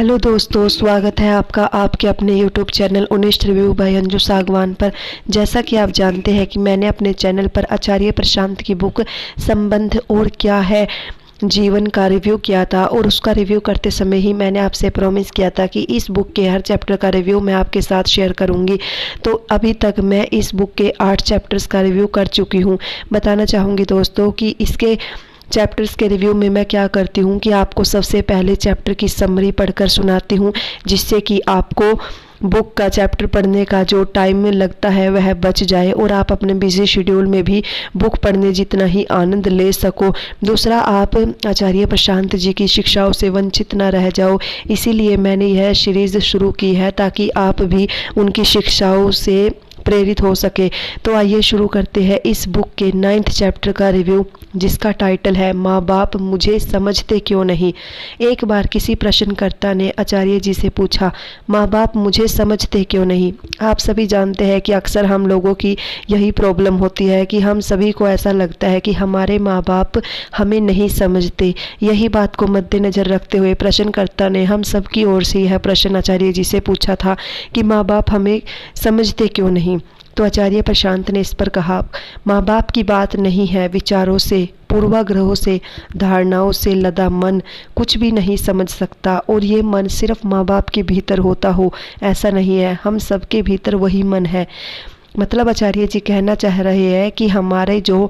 Hello दोस्तों, स्वागत है आपका आपके अपने YouTube channel honest review by Anju Sagwan पर। जैसा कि आप जानते हैं कि मैंने अपने चैनल पर आचार्य प्रशांत की बुक संबंध और क्या है जीवन का रिव्यू किया था, और उसका रिव्यू करते समय ही मैंने आपसे प्रॉमिस किया था कि इस बुक के हर चैप्टर का रिव्यू मैं आपके साथ शेयर करूंगी। तो अभी तक मैं इस बुक के 8 चैप्टर्स का रिव्यू कर चुकी हूं। बताना चाहूँगी दोस्तों कि इसके चैप्टर्स के रिव्यू में मैं क्या करती हूँ कि आपको सबसे पहले चैप्टर की समरी पढ़कर सुनाती हूँ, जिससे कि आपको बुक का चैप्टर पढ़ने का जो टाइम लगता है वह बच जाए और आप अपने बिजी शेड्यूल में भी बुक पढ़ने जितना ही आनंद ले सको। दूसरा, आप आचार्य प्रशांत जी की शिक्षाओं से वंचित न रह जाओ, इसीलिए मैंने यह सीरीज़ शुरू की है ताकि आप भी उनकी शिक्षाओं से प्रेरित हो सके। तो आइए शुरू करते हैं इस बुक के 9th चैप्टर का रिव्यू, जिसका टाइटल है माँ बाप मुझे समझते क्यों नहीं। एक बार किसी प्रश्नकर्ता ने आचार्य जी से पूछा, माँ बाप मुझे समझते क्यों नहीं। आप सभी जानते हैं कि अक्सर हम लोगों की यही प्रॉब्लम होती है कि हम सभी को ऐसा लगता है कि हमारे माँ बाप हमें नहीं समझते। यही बात को मद्देनज़र रखते हुए प्रश्नकर्ता ने हम सब की ओर से यह प्रश्न आचार्य जी से पूछा था कि माँ बाप हमें समझते क्यों नहीं। तो आचार्य प्रशांत ने इस पर कहा, माँ बाप की बात नहीं है, विचारों से, पूर्वाग्रहों से, धारणाओं से लदा मन कुछ भी नहीं समझ सकता। और ये मन सिर्फ माँ बाप के भीतर होता हो ऐसा नहीं है, हम सबके भीतर वही मन है। मतलब आचार्य जी कहना चाह रहे हैं कि हमारे जो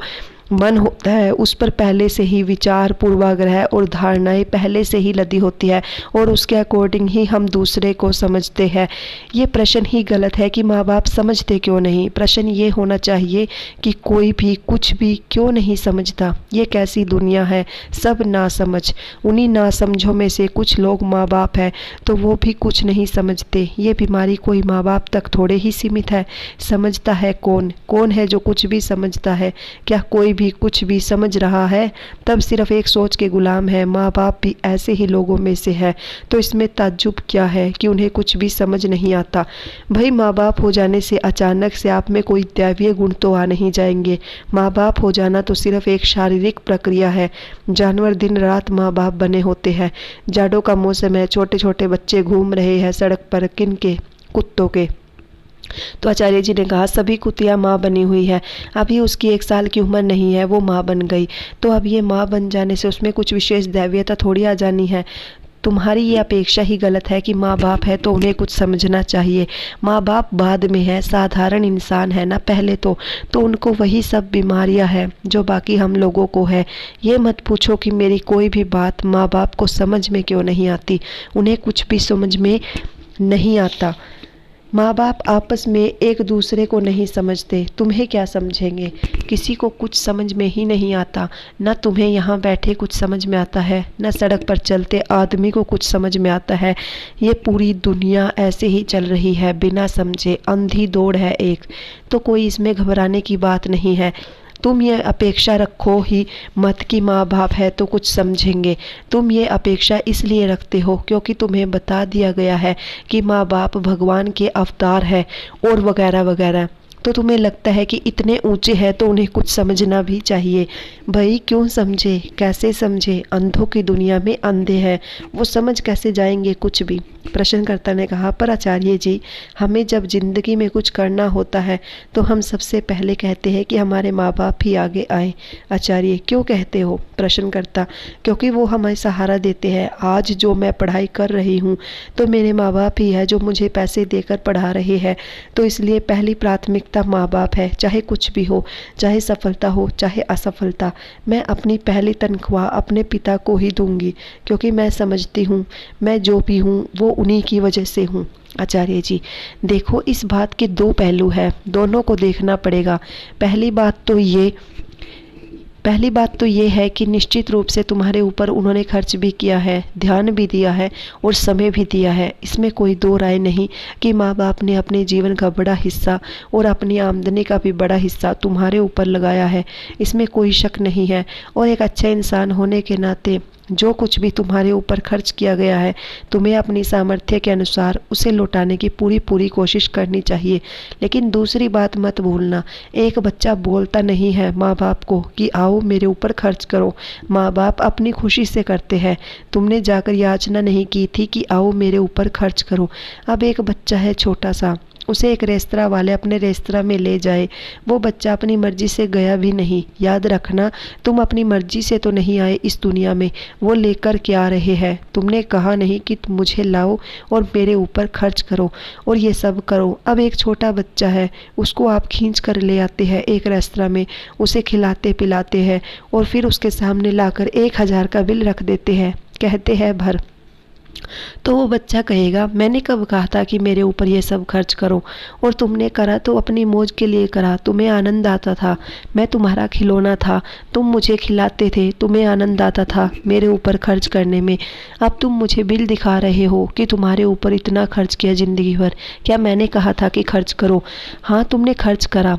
मन होता है उस पर पहले से ही विचार, पूर्वाग्रह और धारणाएं पहले से ही लदी होती है और उसके अकॉर्डिंग ही हम दूसरे को समझते हैं। ये प्रश्न ही गलत है कि माँ बाप समझते क्यों नहीं। प्रश्न ये होना चाहिए कि कोई भी कुछ भी क्यों नहीं समझता। ये कैसी दुनिया है, सब ना समझ। उन्हीं ना समझों में से कुछ लोग माँ बाप हैं तो वो भी कुछ नहीं समझते। ये बीमारी कोई माँ बाप तक थोड़े ही सीमित है। समझता है कौन? कौन है जो कुछ भी समझता है? क्या कोई भी कुछ भी समझ रहा है? तब सिर्फ एक सोच के गुलाम है। माँ बाप भी ऐसे ही लोगों में से है, तो इसमें ताज्जुब क्या है कि उन्हें कुछ भी समझ नहीं आता। भाई, माँ बाप हो जाने से अचानक से आप में कोई दैवीय गुण तो आ नहीं जाएंगे। माँ बाप हो जाना तो सिर्फ एक शारीरिक प्रक्रिया है। जानवर दिन रात माँ बाप बने होते हैं। जाड़ों का मौसम है, छोटे छोटे बच्चे घूम रहे हैं सड़क पर। किनके? कुत्तों के। तो आचार्य जी ने कहा, सभी कुतिया माँ बनी हुई है। अभी उसकी 1 साल की उम्र नहीं है, वो माँ बन गई। तो अब ये माँ बन जाने से उसमें कुछ विशेष दैवीयता थोड़ी आ जानी है। तुम्हारी ये अपेक्षा ही गलत है कि माँ बाप है तो उन्हें कुछ समझना चाहिए। माँ बाप बाद में है, साधारण इंसान है ना पहले तो उनको वही सब बीमारियाँ हैं जो बाकी हम लोगों को है। ये मत पूछो कि मेरी कोई भी बात माँ बाप को समझ में क्यों नहीं आती। उन्हें कुछ भी समझ में नहीं आता। माँ बाप आपस में एक दूसरे को नहीं समझते, तुम्हें क्या समझेंगे? किसी को कुछ समझ में ही नहीं आता। ना तुम्हें यहाँ बैठे कुछ समझ में आता है, ना सड़क पर चलते आदमी को कुछ समझ में आता है। ये पूरी दुनिया ऐसे ही चल रही है, बिना समझे अंधी दौड़ है एक। तो कोई इसमें घबराने की बात नहीं है। तुम ये अपेक्षा रखो ही मत कि माँ बाप है तो कुछ समझेंगे। तुम ये अपेक्षा इसलिए रखते हो क्योंकि तुम्हें बता दिया गया है कि माँ बाप भगवान के अवतार है और वगैरह वगैरह। तो तुम्हें लगता है कि इतने ऊंचे हैं तो उन्हें कुछ समझना भी चाहिए। भाई, क्यों समझे, कैसे समझे? अंधों की दुनिया में अंधे हैं, वो समझ कैसे जाएंगे कुछ भी। प्रश्नकर्ता ने कहा, पर आचार्य जी, हमें जब जिंदगी में कुछ करना होता है तो हम सबसे पहले कहते हैं कि हमारे माँ बाप ही आगे आए। आचार्य, क्यों कहते हो? प्रश्नकर्ता, क्योंकि वो हमें सहारा देते हैं। आज जो मैं पढ़ाई कर रही हूँ तो मेरे माँ बाप ही है जो मुझे पैसे देकर पढ़ा रहे हैं। तो इसलिए पहली प्राथमिकता माँ बाप है, चाहे कुछ भी हो, चाहे सफलता हो चाहे असफलता। मैं अपनी पहली तनख्वाह अपने पिता को ही दूंगी, क्योंकि मैं समझती हूँ मैं जो भी हूँ वो उन्हीं की वजह से हूँ। आचार्य जी, देखो, इस बात के 2 पहलू हैं, दोनों को देखना पड़ेगा। पहली बात तो ये है कि निश्चित रूप से तुम्हारे ऊपर उन्होंने खर्च भी किया है, ध्यान भी दिया है और समय भी दिया है। इसमें कोई 2 राय नहीं कि माँ बाप ने अपने जीवन का बड़ा हिस्सा और अपनी आमदनी का भी बड़ा हिस्सा तुम्हारे ऊपर लगाया है। इसमें कोई शक नहीं है। और एक अच्छा इंसान होने के नाते जो कुछ भी तुम्हारे ऊपर खर्च किया गया है तुम्हें अपनी सामर्थ्य के अनुसार उसे लौटाने की पूरी कोशिश करनी चाहिए। लेकिन दूसरी बात मत भूलना, एक बच्चा बोलता नहीं है माँ बाप को कि आओ मेरे ऊपर खर्च करो। माँ बाप अपनी खुशी से करते हैं। तुमने जाकर याचना नहीं की थी कि आओ मेरे ऊपर खर्च करो। अब एक बच्चा है छोटा सा, उसे एक रेस्तरां वाले अपने रेस्तरां में ले जाए, वो बच्चा अपनी मर्जी से गया भी नहीं। याद रखना, तुम अपनी मर्जी से तो नहीं आए इस दुनिया में, वो लेकर के आ रहे हैं। तुमने कहा नहीं कि तुम मुझे लाओ और मेरे ऊपर खर्च करो और ये सब करो। अब एक छोटा बच्चा है, उसको आप खींच कर ले आते हैं एक रेस्तरां में, उसे खिलाते पिलाते हैं और फिर उसके सामने लाकर 1000 का बिल रख देते हैं, कहते हैं भर। तो वो बच्चा कहेगा मैंने कब कहा था कि मेरे ऊपर ये सब खर्च करो, और तुमने करा तो अपनी मौज के लिए करा, तुम्हें आनंद आता था, मैं तुम्हारा खिलौना था, तुम मुझे खिलाते थे, तुम्हें आनंद आता था मेरे ऊपर खर्च करने में। अब तुम मुझे बिल दिखा रहे हो कि तुम्हारे ऊपर इतना खर्च किया ज़िंदगी भर, क्या मैंने कहा था कि खर्च करो? हाँ, तुमने खर्च करा।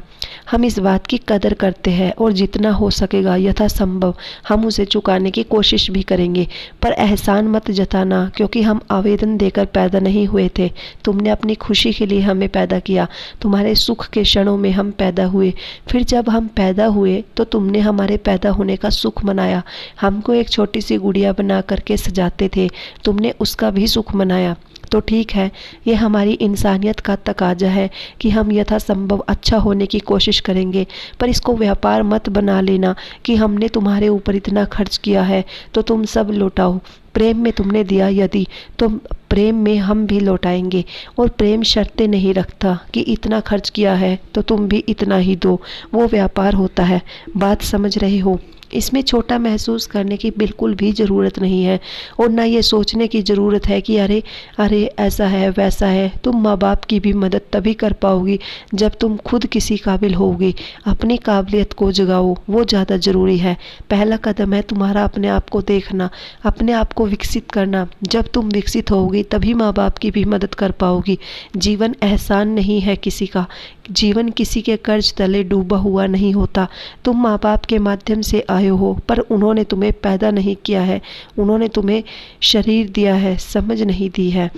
हम इस बात की कदर करते हैं और जितना हो सकेगा यथासंभव हम उसे चुकाने की कोशिश भी करेंगे, पर एहसान मत जताना, क्योंकि हम आवेदन देकर पैदा नहीं हुए थे। तुमने अपनी खुशी के लिए हमें पैदा किया, तुम्हारे सुख के क्षणों में हम पैदा हुए। फिर जब हम पैदा हुए तो तुमने हमारे पैदा होने का सुख मनाया, हमको एक छोटी सी गुड़िया बना करके सजाते थे, तुमने उसका भी सुख मनाया। तो ठीक है, ये हमारी इंसानियत का तकाजा है कि हम यथासंभव अच्छा होने की कोशिश करेंगे, पर इसको व्यापार मत बना लेना कि हमने तुम्हारे ऊपर इतना खर्च किया है तो तुम सब लौटाओ। प्रेम में तुमने दिया यदि, तो प्रेम में हम भी लौटाएंगे। और प्रेम शर्तें नहीं रखता कि इतना खर्च किया है तो तुम भी इतना ही दो, वो व्यापार होता है। बात समझ रहे हो? इसमें छोटा महसूस करने की बिल्कुल भी ज़रूरत नहीं है, और ना ये सोचने की ज़रूरत है कि अरे अरे ऐसा है वैसा है। तुम माँ बाप की भी मदद तभी कर पाओगी जब तुम खुद किसी काबिल होगी। अपनी काबिलियत को जगाओ, वो ज़्यादा ज़रूरी है। पहला कदम है तुम्हारा अपने आप को देखना, अपने आप को विकसित करना। जब तुम विकसित होगी तभी माँ बाप की भी मदद कर पाओगी। जीवन एहसान नहीं है किसी का, जीवन किसी के कर्ज तले डूबा हुआ नहीं होता। तुम माँ बाप के माध्यम से आए हो, पर उन्होंने तुम्हें पैदा नहीं किया है, उन्होंने तुम्हें शरीर दिया है, समझ नहीं दी है।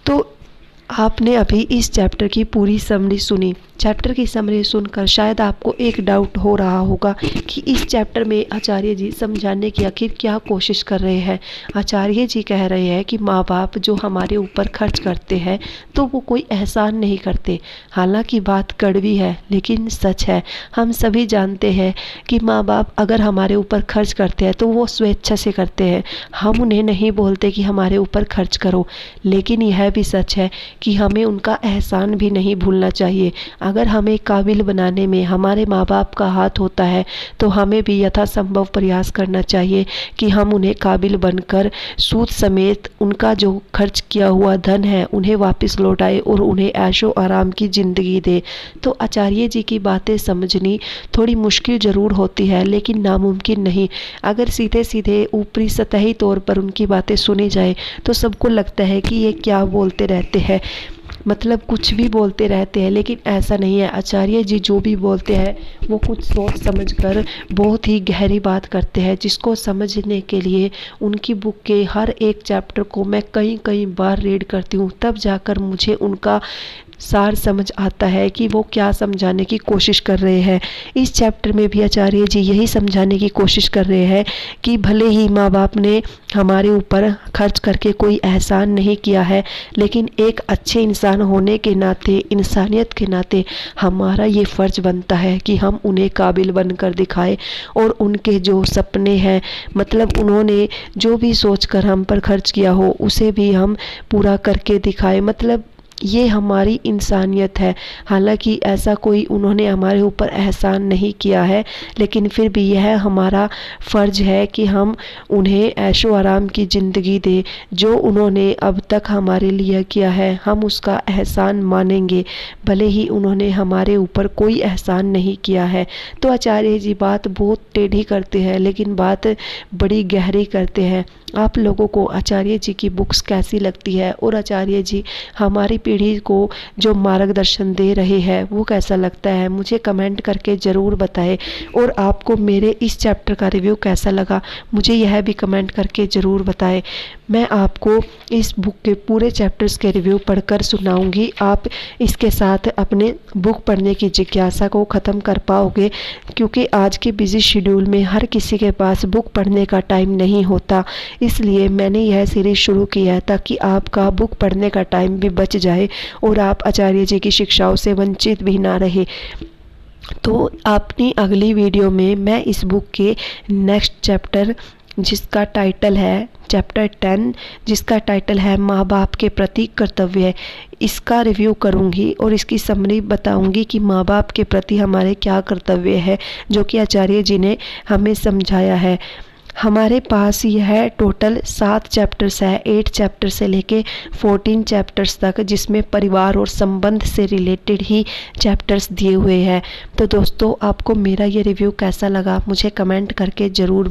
तो आपने अभी इस चैप्टर की पूरी समरी सुनी। चैप्टर की समरी सुनकर शायद आपको एक डाउट हो रहा होगा कि इस चैप्टर में आचार्य जी समझाने की आखिर क्या कोशिश कर रहे हैं। आचार्य जी कह रहे हैं कि माँ बाप जो हमारे ऊपर खर्च करते हैं तो वो कोई एहसान नहीं करते। हालांकि बात कड़वी है लेकिन सच है। हम सभी जानते हैं कि माँ बाप अगर हमारे ऊपर खर्च करते हैं तो वो स्वेच्छा से करते हैं, हम उन्हें नहीं बोलते कि हमारे ऊपर खर्च करो। लेकिन यह भी सच है कि हमें उनका एहसान भी नहीं भूलना चाहिए। अगर हमें काबिल बनाने में हमारे माँ बाप का हाथ होता है तो हमें भी यथासंभव प्रयास करना चाहिए कि हम उन्हें काबिल बनकर सूद समेत उनका जो खर्च किया हुआ धन है उन्हें वापस लौटाए और उन्हें ऐशो आराम की ज़िंदगी दे। तो आचार्य जी की बातें समझनी थोड़ी मुश्किल ज़रूर होती है लेकिन नामुमकिन नहीं। अगर सीधे सीधे ऊपरी सतही तौर पर उनकी बातें सुनी जाए तो सबको लगता है कि ये क्या बोलते रहते हैं, मतलब कुछ भी बोलते रहते हैं। लेकिन ऐसा नहीं है। आचार्य जी जो भी बोलते हैं वो कुछ सोच समझकर बहुत ही गहरी बात करते हैं, जिसको समझने के लिए उनकी बुक के हर एक चैप्टर को मैं कई बार रीड करती हूँ, तब जाकर मुझे उनका सार समझ आता है कि वो क्या समझाने की कोशिश कर रहे हैं। इस चैप्टर में भी आचार्य जी यही समझाने की कोशिश कर रहे हैं कि भले ही माँ बाप ने हमारे ऊपर खर्च करके कोई एहसान नहीं किया है, लेकिन एक अच्छे इंसान होने के नाते, इंसानियत के नाते हमारा ये फ़र्ज बनता है कि हम उन्हें काबिल बनकर दिखाएं और उनके जो सपने हैं, मतलब उन्होंने जो भी सोचकर हम पर खर्च किया हो उसे भी हम पूरा करके दिखाएं। मतलब ये हमारी इंसानियत है। हालांकि ऐसा कोई उन्होंने हमारे ऊपर एहसान नहीं किया है, लेकिन फिर भी यह हमारा फ़र्ज़ है कि हम उन्हें ऐशो आराम की ज़िंदगी दें। जो उन्होंने अब तक हमारे लिए किया है हम उसका एहसान मानेंगे, भले ही उन्होंने हमारे ऊपर कोई एहसान नहीं किया है। तो आचार्य जी बात बहुत टेढ़ी करते हैं लेकिन बात बड़ी गहरी करते हैं। आप लोगों को आचार्य जी की बुक्स कैसी लगती है और आचार्य जी हमारी पीढ़ी को जो मार्गदर्शन दे रहे हैं वो कैसा लगता है, मुझे कमेंट करके ज़रूर बताएं। और आपको मेरे इस चैप्टर का रिव्यू कैसा लगा मुझे यह भी कमेंट करके ज़रूर बताएं। मैं आपको इस बुक के पूरे चैप्टर्स के रिव्यू पढ़कर सुनाऊंगी। आप इसके साथ अपने बुक पढ़ने की जिज्ञासा को ख़त्म कर पाओगे, क्योंकि आज के बिजी शेड्यूल में हर किसी के पास बुक पढ़ने का टाइम नहीं होता। इसलिए मैंने यह सीरीज़ शुरू किया है ताकि आपका बुक पढ़ने का टाइम भी बच जाए और आप आचार्य जी की शिक्षाओं से वंचित भी ना रहे। तो अपनी अगली वीडियो में मैं इस बुक के नेक्स्ट चैप्टर जिसका टाइटल है चैप्टर 10, जिसका टाइटल है माँ बाप के प्रति कर्तव्य, इसका रिव्यू करूंगी और इसकी समरी बताऊंगी कि माँ बाप के प्रति हमारे क्या कर्तव्य है, जो कि आचार्य जी ने हमें समझाया है। हमारे पास यह टोटल 7 चैप्टर्स है, 8 चैप्टर से लेके 14 चैप्टर्स तक, जिसमें परिवार और संबंध से रिलेटेड ही चैप्टर्स दिए हुए हैं। तो दोस्तों आपको मेरा ये रिव्यू कैसा लगा मुझे कमेंट करके ज़रूर